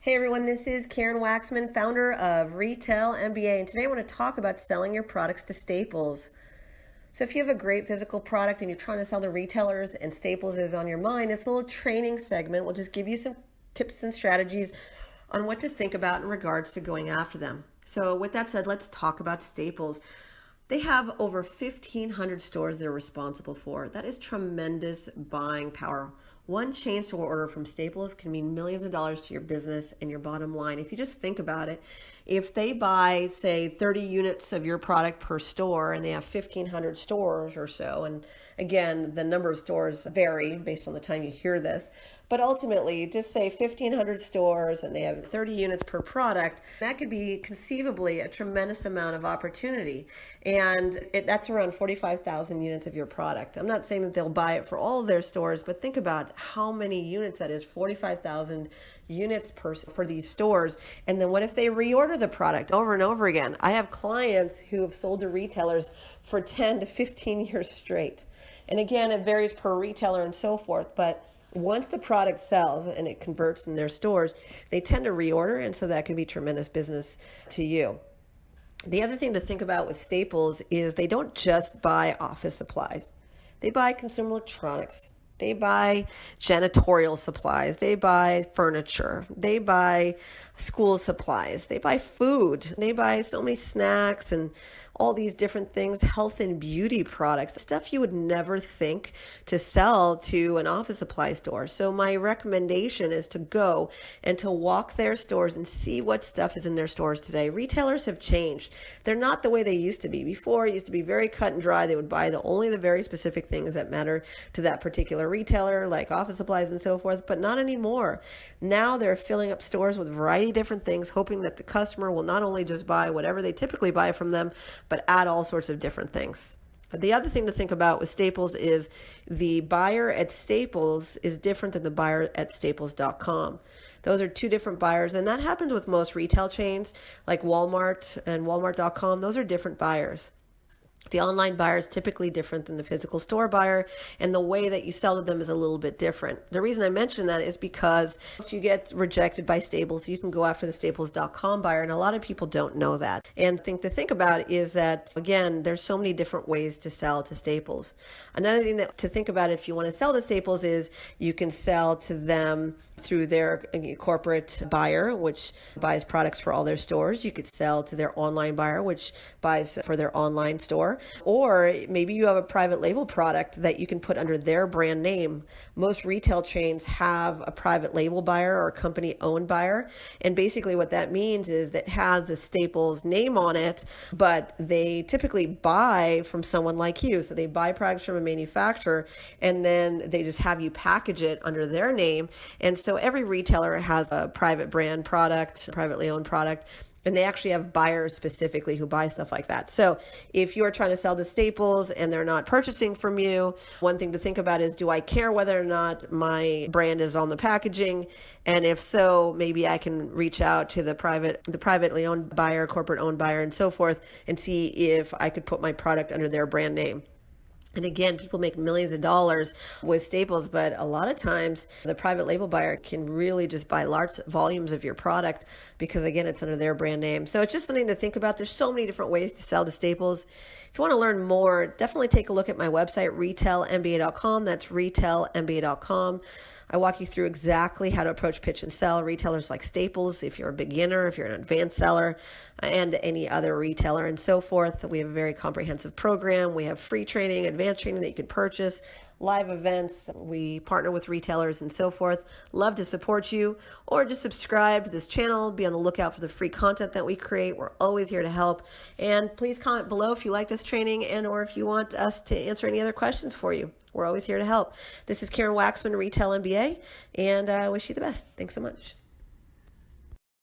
Hey everyone, this is Karen Waksman, founder of Retail MBA, and today I want to talk about selling your products to Staples. So if you have a great physical product and you're trying to sell to retailers and Staples is on your mind, this little training segment will just give you some tips and strategies on what to think about in regards to going after them. So with that said, let's talk about Staples. They have over 1,500 stores they're responsible for. That is tremendous buying power. One chain store order from Staples can mean millions of dollars to your business and your bottom line. If you just think about it, if they buy, say, 30 units of your product per store and they have 1,500 stores or so, and again, the number of stores vary based on the time you hear this, but ultimately, just say 1,500 stores and they have 30 units per product, that could be conceivably a tremendous amount of opportunity. And that's around 45,000 units of your product. I'm not saying that they'll buy it for all of their stores, but think about how many units that is, 45,000 units for these stores. And then what if they reorder the product over and over again? I have clients who have sold to retailers for 10 to 15 years straight. And again, it varies per retailer and so forth, but once the product sells and it converts in their stores, they tend to reorder, and so that can be tremendous business to you. The other thing to think about with Staples is they don't just buy office supplies. They buy consumer electronics. They buy janitorial supplies. They buy furniture. They buy school supplies. They buy food. They buy so many snacks and all these different things, health and beauty products, stuff you would never think to sell to an office supply store. So my recommendation is to go and to walk their stores and see what stuff is in their stores today. Retailers have changed. They're not the way they used to be. Before, it used to be very cut and dry. They would buy only the very specific things that matter to that particular retailer, like office supplies and so forth, but not anymore. Now they're filling up stores with a variety of different things, hoping that the customer will not only just buy whatever they typically buy from them, but add all sorts of different things. The other thing to think about with Staples is the buyer at Staples is different than the buyer at Staples.com. Those are two different buyers, and that happens with most retail chains like Walmart and Walmart.com. Those are different buyers. The online buyer is typically different than the physical store buyer, and the way that you sell to them is a little bit different. The reason I mention that is because if you get rejected by Staples, you can go after the Staples.com buyer, and a lot of people don't know that. And the thing to think about is that, again, there's so many different ways to sell to Staples. Another thing to think about if you want to sell to Staples is you can sell to them through their corporate buyer, which buys products for all their stores. You could sell to their online buyer, which buys for their online store. Or maybe you have a private label product that you can put under their brand name. Most retail chains have a private label buyer or a company-owned buyer. And basically what that means is that it has the Staples name on it, but they typically buy from someone like you. So they buy products from a manufacturer, and then they just have you package it under their name. And so every retailer has a private brand product, a privately owned product, and they actually have buyers specifically who buy stuff like that. So if you're trying to sell to Staples and they're not purchasing from you, one thing to think about is, do I care whether or not my brand is on the packaging? And if so, maybe I can reach out to the privately owned buyer, corporate owned buyer, and so forth, and see if I could put my product under their brand name. And again, people make millions of dollars with Staples, but a lot of times the private label buyer can really just buy large volumes of your product because, again, it's under their brand name. So it's just something to think about. There's so many different ways to sell to Staples. If you want to learn more, definitely take a look at my website, retailmba.com. That's retailmba.com. I walk you through exactly how to approach, pitch, and sell retailers like Staples, if you're a beginner, if you're an advanced seller, and any other retailer and so forth. We have a very comprehensive program. We have free training, advanced training that you can purchase, live events. We partner with retailers and so forth. Love to support you, or just subscribe to this channel. Be on the lookout for the free content that we create. We're always here to help. And please comment below if you like this training and or if you want us to answer any other questions for you. We're always here to help. This is Karen Waksman, Retail MBA, and I wish you the best. Thanks so much.